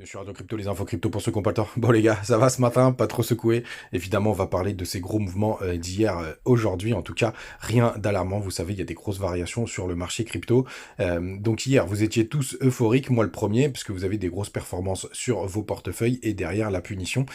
Je suis Radio Crypto, les infos crypto pour ceux qui n'ont pas le temps. Bon les gars, ça va ce matin, pas trop secoué. Évidemment, on va parler de ces gros mouvements d'hier, aujourd'hui en tout cas. Rien d'alarmant, vous savez, il y a des grosses variations sur le marché crypto. Donc hier, vous étiez tous euphoriques, moi le premier, parce que vous avez des grosses performances sur vos portefeuilles. Et derrière, la punition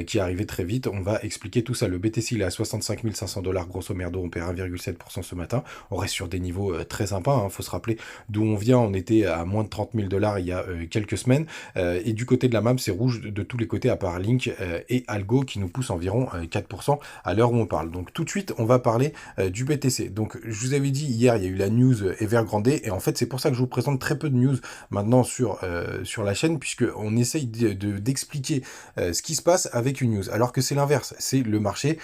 qui est arrivée très vite. On va expliquer tout ça. Le BTC, il est à 65 500 $, grosso merdo, on perd 1,7% ce matin. On reste sur des niveaux très sympas, hein. Faut se rappeler d'où on vient. On était à moins de 30 000 $ il y a quelques semaines. Et du côté de la map, c'est rouge de tous les côtés à part Link et Algo qui nous poussent environ 4% à l'heure où on parle. Donc tout de suite, on va parler du BTC. Donc je vous avais dit hier, il y a eu la news Evergrande et en fait c'est pour ça que je vous présente très peu de news maintenant sur la chaîne puisque on essaye d'expliquer ce qui se passe avec une news. Alors que c'est l'inverse, c'est le marché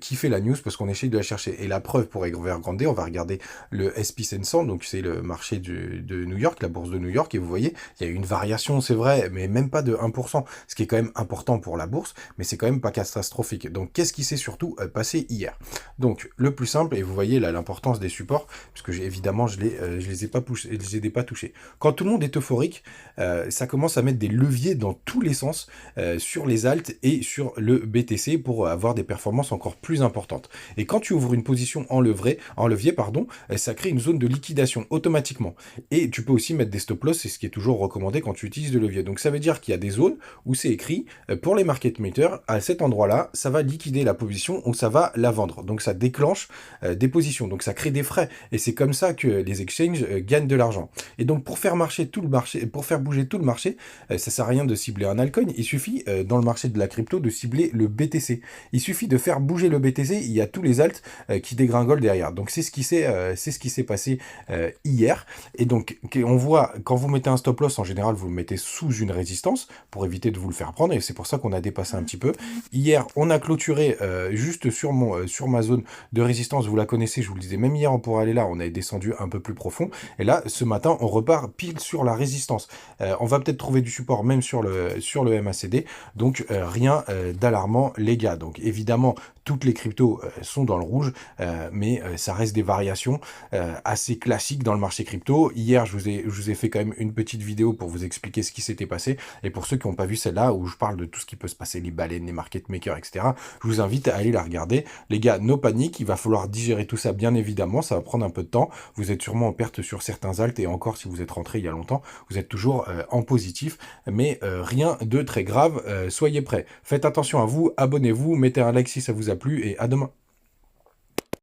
qui fait la news parce qu'on essaye de la chercher. Et la preuve pour Evergrande, on va regarder le SP 500, donc c'est le marché de New York, la bourse de New York, et vous voyez, il y a eu une variation, c'est vrai, mais même pas de 1%, ce qui est quand même important pour la bourse, mais c'est quand même pas catastrophique. Donc qu'est-ce qui s'est surtout passé hier? Donc le plus simple, et vous voyez là l'importance des supports, puisque évidemment je les ai pas poussés, je les ai pas touchés. Quand tout le monde est euphorique, ça commence à mettre des leviers dans tous les sens sur les alts et sur le BTC pour avoir des performances encore plus importantes. Et quand tu ouvres une position en levier, pardon, ça crée une zone de liquidation automatiquement. Et tu peux aussi mettre des stop loss, c'est ce qui est toujours recommandé quand tu utilises le levier. Donc ça veut dire qu'il y a des zones où c'est écrit pour les market makers, à cet endroit-là, ça va liquider la position ou ça va la vendre. Donc ça déclenche des positions, donc ça crée des frais. Et c'est comme ça que les exchanges gagnent de l'argent. Et donc pour faire marcher tout le marché, pour faire bouger tout le marché, ça sert à rien de cibler un altcoin. Il suffit dans le marché de la crypto de cibler le BTC. Il suffit de faire bouger le BTC. Il y a tous les alts qui dégringolent derrière. Donc c'est ce qui s'est passé hier. Et donc on voit quand vous mettez un stop loss, en général vous le mettez sous une résistance pour éviter de vous le faire prendre. Et c'est pour ça qu'on a dépassé un petit peu. Hier on a clôturé juste sur ma zone de résistance. Vous la connaissez, je vous le disais. Même hier pour aller là, on avait descendu un peu plus profond. Et là ce matin on repart pile sur la résistance. On va peut-être trouver du support même sur le MACD. Donc rien d'alarmant les gars. Donc évidemment toutes les cryptos sont dans le rouge, mais ça reste des variations assez classiques dans le marché crypto. Hier, je vous ai fait quand même une petite vidéo pour vous expliquer ce qui s'était passé. Et pour ceux qui n'ont pas vu celle-là, où je parle de tout ce qui peut se passer, les baleines, les market makers, etc., je vous invite à aller la regarder. Les gars, no panique, il va falloir digérer tout ça, bien évidemment. Ça va prendre un peu de temps. Vous êtes sûrement en perte sur certains alts, et encore, si vous êtes rentré il y a longtemps, vous êtes toujours en positif, mais rien de très grave. Soyez prêts. Faites attention à vous, abonnez-vous, mettez un like si ça vous a plu, et à demain.